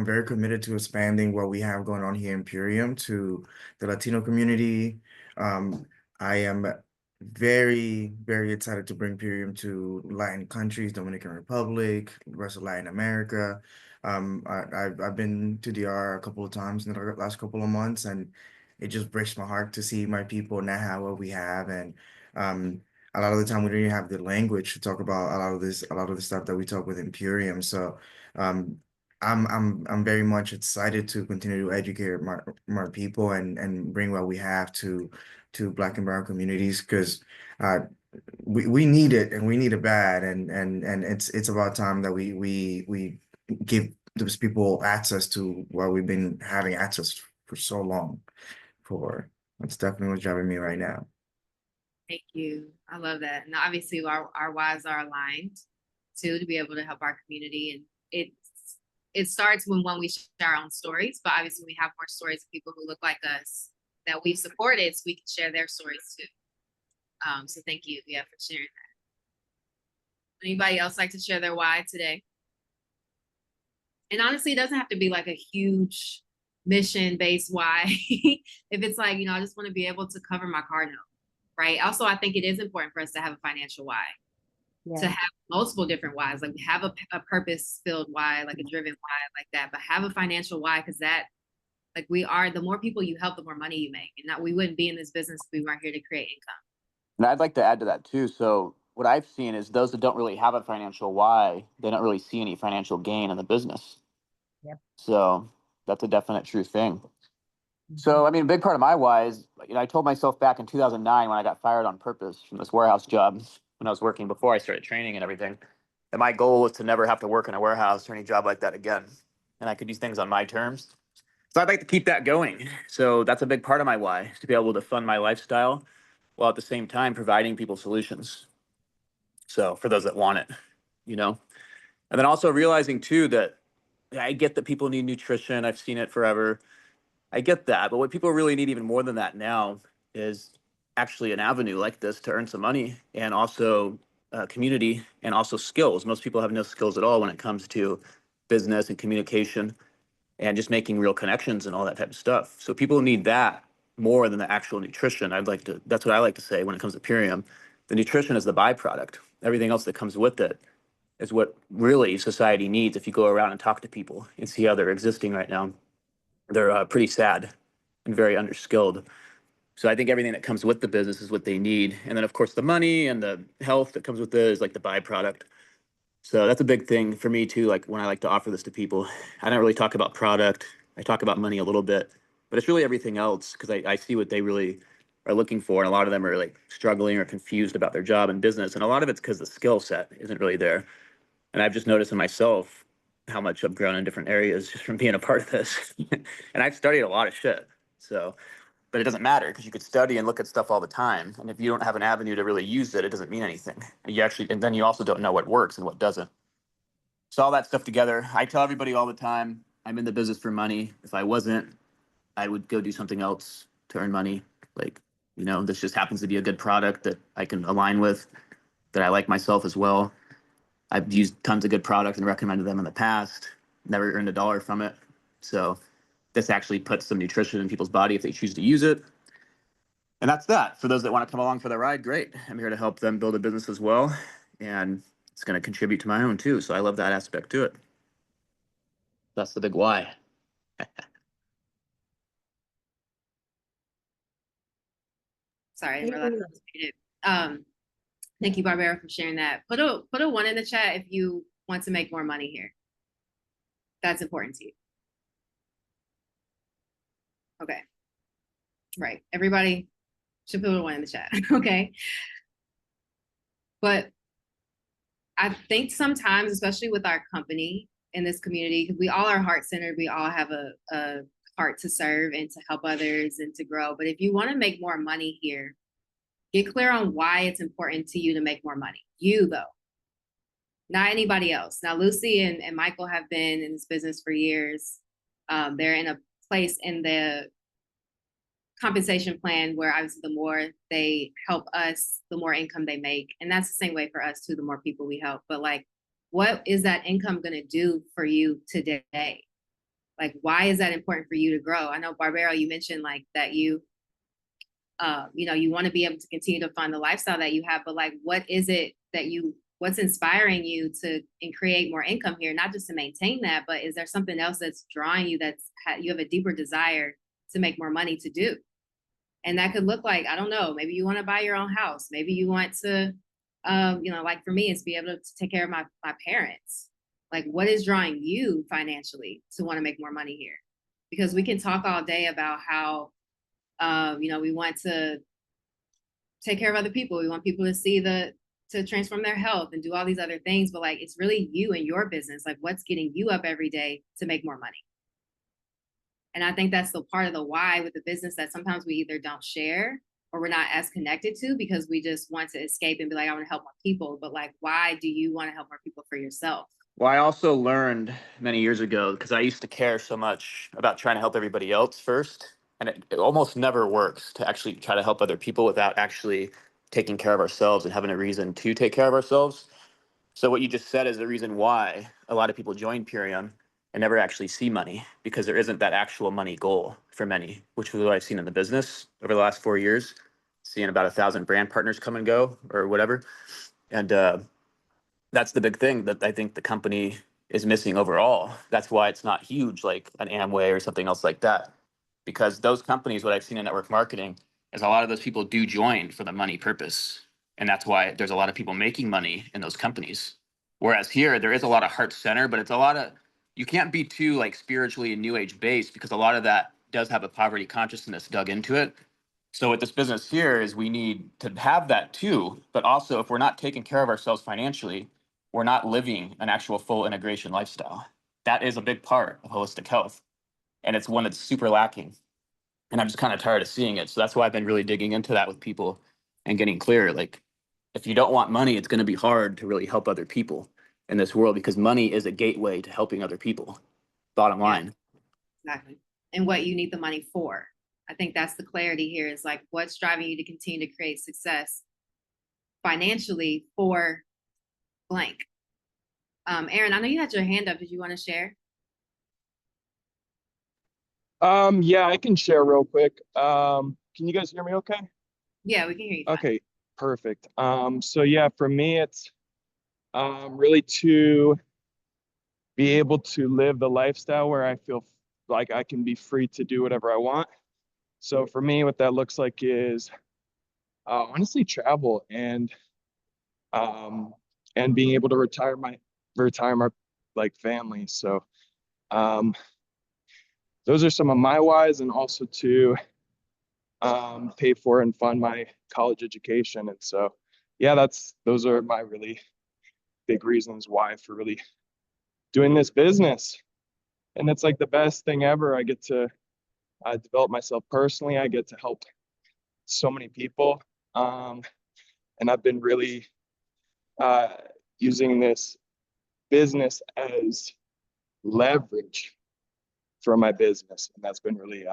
very committed to expanding what we have going on here in Imperium to the Latino community. I am very, very excited to bring Imperium to Latin countries, Dominican Republic, the rest of Latin America. I've been to DR a couple of times in the last couple of months, and it just breaks my heart to see my people not have what we have. And a lot of the time we don't even have the language to talk about a lot of the stuff that we talk with Imperium. So I'm very much excited to continue to educate more people and bring what we have to Black and brown communities, because we need it, and we need it bad, and it's about time that we give those people access to what we've been having access for so long for. That's definitely what's driving me right now. Thank you. I love that. And obviously our whys are aligned too, to be able to help our community. And it starts when we share our own stories, but obviously we have more stories of people who look like us that we've supported, so we can share their stories too. So thank you, yeah, for sharing that. Anybody else like to share their why today? And honestly, it doesn't have to be like a huge mission-based why. If it's like, I just want to be able to cover my car note, right? Also, I think it is important for us to have a financial why, to Yeah. have multiple different whys, like have a purpose-filled why, like a driven why like that, but have a financial why, because that, like the more people you help, the more money you make. And that we wouldn't be in this business if we weren't here to create income. And I'd like to add to that too. So what I've seen is those that don't really have a financial why, they don't really see any financial gain in the business. Yep. So that's a definite true thing. So, I mean, a big part of my why is, I told myself back in 2009 when I got fired on purpose from this warehouse job when I was working before I started training and everything, that my goal was to never have to work in a warehouse or any job like that again. And I could do things on my terms. So I'd like to keep that going. So that's a big part of my why, is to be able to fund my lifestyle while at the same time providing people solutions. So for those that want it, And then also realizing too that I get that people need nutrition. I've seen it forever. I get that. But what people really need even more than that now is actually an avenue like this to earn some money, and also community, and also skills. Most people have no skills at all when it comes to business and communication and just making real connections and all that type of stuff. So people need that more than the actual nutrition. That's what I like to say when it comes to Purium. The nutrition is the byproduct. Everything else that comes with it is what really society needs. If you go around and talk to people and see how they're existing right now, they're pretty sad and very underskilled. So I think everything that comes with the business is what they need. And then of course the money and the health that comes with it is like the byproduct. So that's a big thing for me too. Like when I like to offer this to people, I don't really talk about product. I talk about money a little bit, but it's really everything else, because I see what they really are looking for. And a lot of them are like struggling or confused about their job and business. And a lot of it's because the skill set isn't really there. And I've just noticed in myself how much I've grown in different areas just from being a part of this. And I've studied a lot of shit. So, but it doesn't matter, because you could study and look at stuff all the time. And if you don't have an avenue to really use it, it doesn't mean anything. And then you also don't know what works and what doesn't. So all that stuff together, I tell everybody all the time, I'm in the business for money. If I wasn't, I would go do something else to earn money. Like, this just happens to be a good product that I can align with, that I like myself as well. I've used tons of good products and recommended them in the past, never earned a dollar from it. So this actually puts some nutrition in people's body if they choose to use it. And that's that. For those that want to come along for the ride, great. I'm here to help them build a business as well. And it's going to contribute to my own too. So I love that aspect to it. That's the big why. Sorry, I didn't realize I was muted. Thank you, Barbara, for sharing that. Put a 1 in the chat if you want to make more money here. That's important to you. Okay. Right. Everybody should put a 1 in the chat. Okay. But I think sometimes, especially with our company in this community, because we all are heart-centered, we all have a heart to serve and to help others and to grow. But if you want to make more money here, get clear on why it's important to you to make more money. You, though, not anybody else. Now, Lucy and Michael have been in this business for years. They're in a place in the compensation plan where obviously the more they help us, the more income they make. And that's the same way for us too, the more people we help. But like, what is that income going to do for you today? Like, why is that important for you to grow? I know, Barbara, you mentioned like that you want to be able to continue to fund the lifestyle that you have, but like, what is it that what's inspiring you to and create more income here? Not just to maintain that, but is there something else that's drawing you, you have a deeper desire to make more money to do? And that could look like, I don't know, maybe you want to buy your own house. Maybe you want to, like for me, it's be able to take care of my parents. Like, what is drawing you financially to want to make more money here? Because we can talk all day about how, we want to take care of other people. We want people to to transform their health and do all these other things. But like, it's really you and your business. Like, what's getting you up every day to make more money? And I think that's the part of the why with the business that sometimes we either don't share or we're not as connected to, because we just want to escape and be like, I want to help more people. But like, why do you want to help more people for yourself? Well, I also learned many years ago, because I used to care so much about trying to help everybody else first. And it almost never works to actually try to help other people without actually taking care of ourselves and having a reason to take care of ourselves. So what you just said is the reason why a lot of people join Purium and never actually see money, because there isn't that actual money goal for many, which is what I've seen in the business over the last 4 years, seeing about 1,000 brand partners come and go or whatever. And that's the big thing that I think the company is missing overall. That's why it's not huge like an Amway or something else like that. Because those companies, what I've seen in network marketing, is a lot of those people do join for the money purpose. And that's why there's a lot of people making money in those companies. Whereas here, there is a lot of heart center, but it's a lot of, you can't be too like spiritually and new age based, because a lot of that does have a poverty consciousness dug into it. So with this business here is we need to have that too, but also if we're not taking care of ourselves financially, we're not living an actual full integration lifestyle. That is a big part of holistic health. And it's one that's super lacking. And I'm just kind of tired of seeing it. So that's why I've been really digging into that with people and getting clear. Like, if you don't want money, it's going to be hard to really help other people in this world, because money is a gateway to helping other people. Bottom line. Exactly. And what you need the money for. I think that's the clarity here, is like, what's driving you to continue to create success financially for blank. Aaron, I know you had your hand up. Did you want to share? Yeah, I can share real quick. Can you guys hear me okay? Yeah, we can hear you fine. Okay, perfect. So yeah, for me, it's really to be able to live the lifestyle where I feel like I can be free to do whatever I want. So for me, what that looks like is honestly travel and being able to retire my like family. So those are some of my whys, and also to pay for and fund my college education. And so, yeah, those are my really big reasons why for really doing this business. And it's like the best thing ever. I get to develop myself personally. I get to help so many people. And I've been really using this business as leverage for my business. And that's been really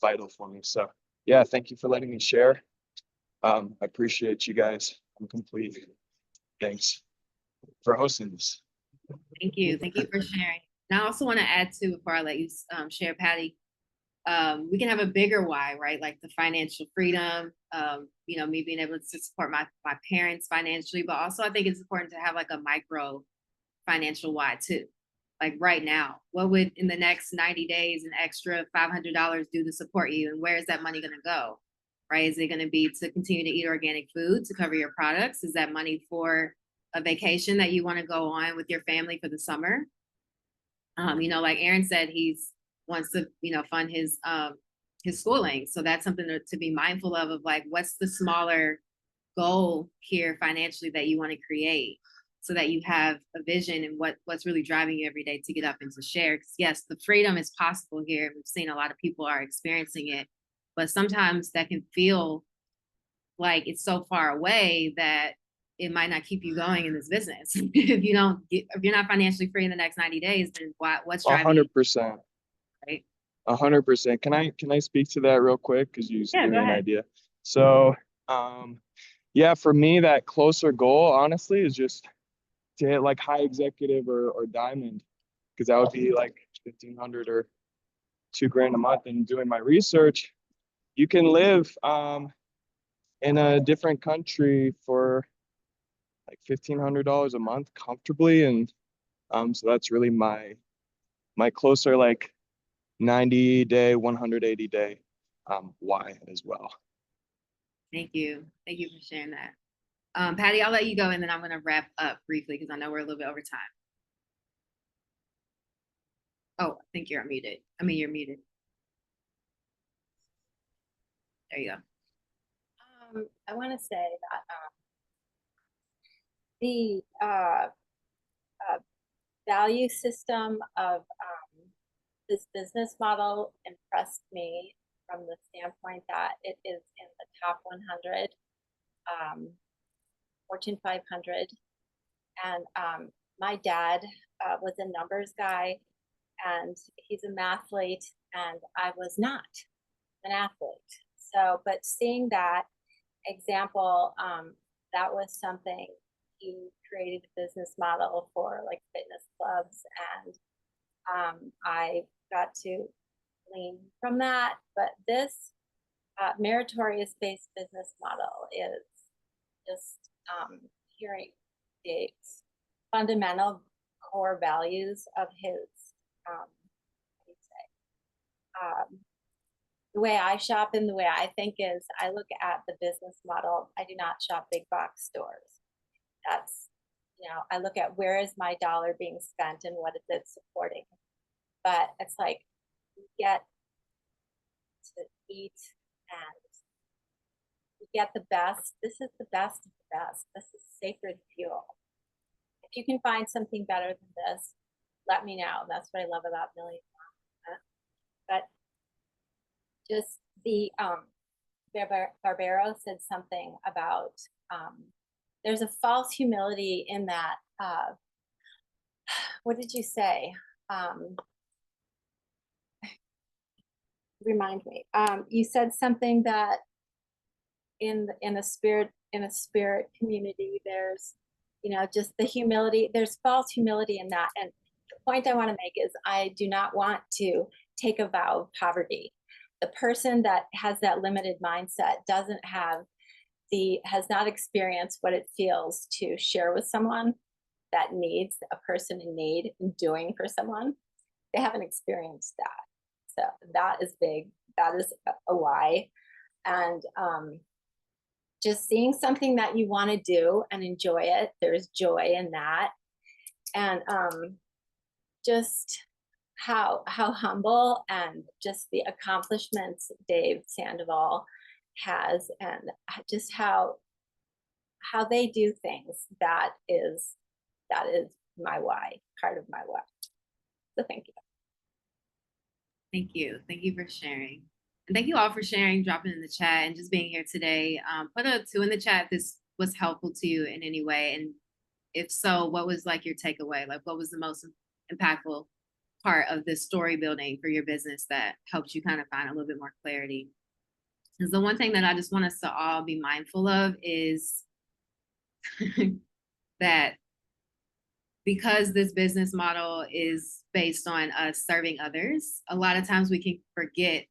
vital for me. So yeah, thank you for letting me share. I appreciate you guys. I'm complete. Thanks for hosting this. Thank you. Thank you for sharing. And I also want to add too, before I let you share, Patty, we can have a bigger why, right? Like the financial freedom, me being able to support my parents financially, but also I think it's important to have like a micro financial why too. Like right now, what would in the next 90 days an extra $500 do to support you? And where is that money going to go? Right? Is it going to be to continue to eat organic food to cover your products? Is that money for a vacation that you want to go on with your family for the summer? Like Aaron said, wants to, fund his schooling. So that's something to be mindful of like, what's the smaller goal here financially that you want to create, so that you have a vision and what's really driving you every day to get up and to share. Because yes, the freedom is possible here. We've seen a lot of people are experiencing it, but sometimes that can feel like it's so far away that it might not keep you going in this business. If you're not financially free in the next 90 days, then what's driving 100%. Right? 100%. Can I speak to that real quick? Because you just gave me an idea. So, yeah, for me, that closer goal, honestly, is just to hit like high executive or diamond, because that would be like 1,500 or $2,000 a month. And doing my research, you can live in a different country for like $1,500 a month comfortably. And so that's really my closer like 90-day, 180-day why as well. Thank you. Thank you for sharing that. Patty, I'll let you go, and then I'm going to wrap up briefly because I know we're a little bit over time. Oh, I think you're unmuted. I mean, you're muted. There you go. I want to say that the value system of this business model impressed me from the standpoint that it is in the top 100, Fortune 500. And my dad was a numbers guy, and he's a mathlete, and I was not an athlete. So, but seeing that example, that was something. He created a business model for like fitness clubs, and I got to glean from that. But this meritorious-based business model is just hearing the fundamental core values of his, what do you say? The way I shop and the way I think is I look at the business model. I do not shop big box stores. That's, I look at where is my dollar being spent and what is it supporting. But it's like you get to eat and you get the best. This is the best of the best. This is sacred fuel. If you can find something better than this, let me know. That's what I love about Million. But just the Barbero said something about there's a false humility in that. What did you say? Remind me. You said something that in a spirit community, there's just the humility. There's false humility in that. And the point I want to make is I do not want to take a vow of poverty. The person that has that limited mindset has not experienced what it feels to share with someone that needs a person in need and doing for someone. They haven't experienced that. So that is big. That is a why. And just seeing something that you want to do and enjoy it, there's joy in that. And just how humble and just the accomplishments Dave Sandoval has, and just how they do things. That is my why, part of my why. So thank you. Thank you. Thank you for sharing. And thank you all for sharing, dropping in the chat, and just being here today. Put a 2 in the chat if this was helpful to you in any way. And if so, what was like your takeaway? Like, what was the most impactful part of this story building for your business that helped you kind of find a little bit more clarity? Because the one thing that I just want us to all be mindful of is that because this business model is based on us serving others, a lot of times we can forget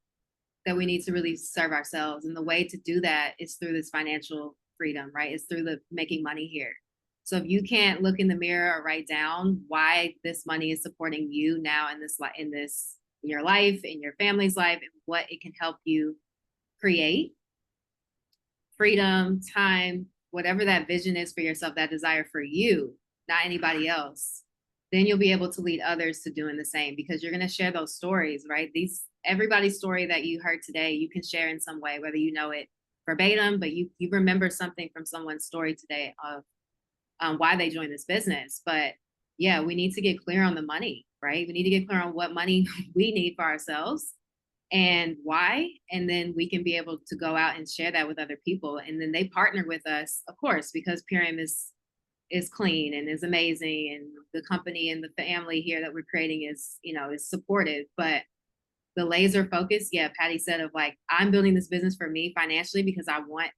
that we need to really serve ourselves. And the way to do that is through this financial freedom, right? It's through the making money here. So if you can't look in the mirror or write down why this money is supporting you now in your life, in your family's life, and what it can help you create, freedom, time, whatever that vision is for yourself, that desire for you, not anybody else, then you'll be able to lead others to doing the same, because you're going to share those stories, right? Everybody's story that you heard today, you can share in some way, whether you know it verbatim, but you remember something from someone's story today of why they joined this business. But yeah, we need to get clear on the money, right? We need to get clear on what money we need for ourselves and why, and then we can be able to go out and share that with other people. And then they partner with us, of course, because Purium is clean and is amazing, and the company and the family here that we're creating is supportive. But the laser focus, yeah, Patty said, of like, I'm building this business for me financially because I want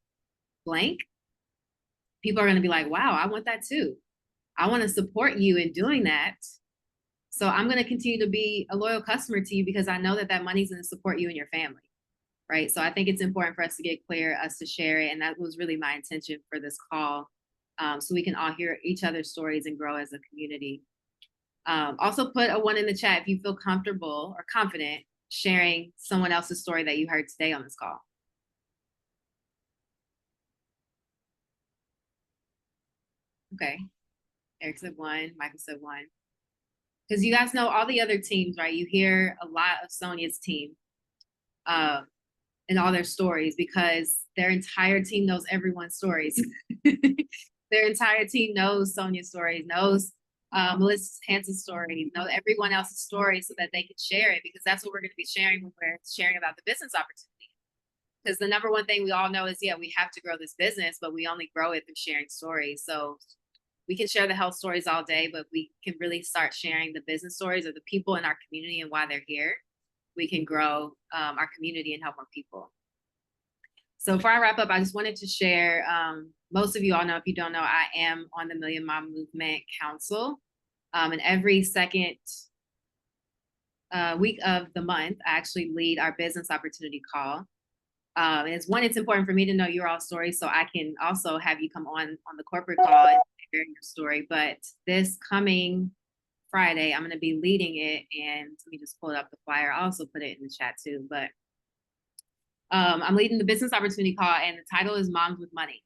blank. People are going to be like, wow, I want that too. I want to support you in doing that. So I'm going to continue to be a loyal customer to you because I know that that money's going to support you and your family, right? So I think it's important for us to get clear, us to share it. And that was really my intention for this call, so we can all hear each other's stories and grow as a community. Also put a 1 in the chat if you feel comfortable or confident sharing someone else's story that you heard today on this call. Okay. Eric said 1, Michael said 1. because you guys know all the other teams, right? You hear a lot of Sonia's team and all their stories because their entire team knows everyone's stories. Their entire team knows Sonia's stories, knows Melissa Hanson's story, know everyone else's story so that they can share it, because that's what we're going to be sharing when we're sharing about the business opportunity. Because the number one thing we all know is, yeah, we have to grow this business, but we only grow it through sharing stories. So we can share the health stories all day, but we can really start sharing the business stories of the people in our community and why they're here. We can grow our community and help more people. So before I wrap up, I just wanted to share, most of you all know, if you don't know, I am on the Million Mom Movement Council. And every second week of the month, I actually lead our business opportunity call. And it's important for me to know your all stories, so I can also have you come on the corporate call and share your story. But this coming Friday, I'm going to be leading it, and let me just pull it up the flyer. I'll also put it in the chat too, but I'm leading the business opportunity call, and the title is Moms with Money.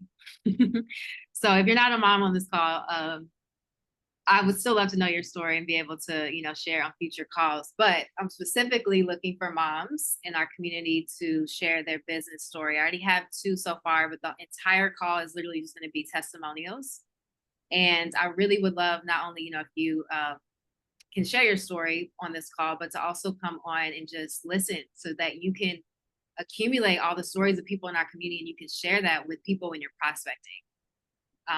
So if you're not a mom on this call, I would still love to know your story and be able to, share on future calls. But I'm specifically looking for moms in our community to share their business story. I already have 2 so far, but the entire call is literally just going to be testimonials. And I really would love not only, if you can share your story on this call, but to also come on and just listen so that you can accumulate all the stories of people in our community, and you can share that with people when you're prospecting.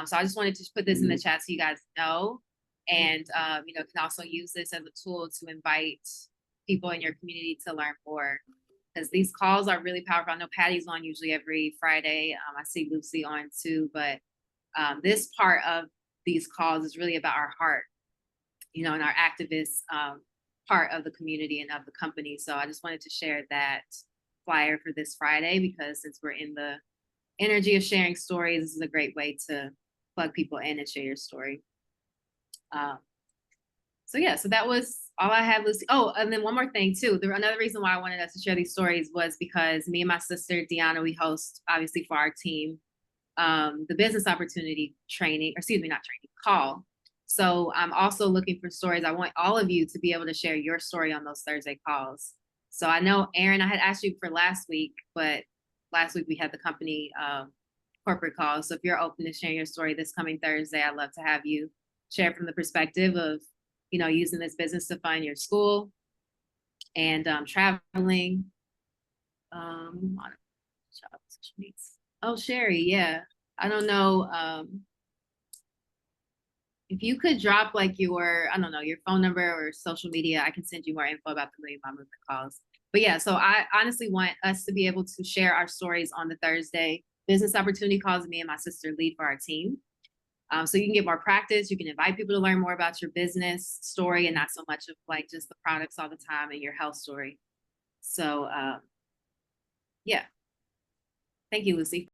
So I just wanted to put this in the chat so you guys know, and can also use this as a tool to invite people in your community to learn more, because these calls are really powerful. I know Patty's on usually every Friday. I see Lucy on too, but this part of these calls is really about our heart, and our activist part of the community and of the company. So I just wanted to share that flyer for this Friday, because since we're in the energy of sharing stories, this is a great way to plug people in and share your story. So that was all I had, Lucy. Oh, and then one more thing too. Another reason why I wanted us to share these stories was because me and my sister Deanna, we host, obviously for our team, the business opportunity call. So I'm also looking for stories. I want all of you to be able to share your story on those Thursday calls. So I know, Aaron, I had asked you for last week, but last week we had the company corporate call. So if you're open to sharing your story this coming Thursday, I'd love to have you share from the perspective of, using this business to fund your school and traveling. Oh, Sherry, yeah. I don't know. If you could drop like your phone number or social media, I can send you more info about the Million Mom Movement calls. But yeah, so I honestly want us to be able to share our stories on the Thursday business opportunity calls me and my sister lead for our team. So you can get more practice. You can invite people to learn more about your business story and not so much of like just the products all the time and your health story. So yeah. Thank you, Lucy.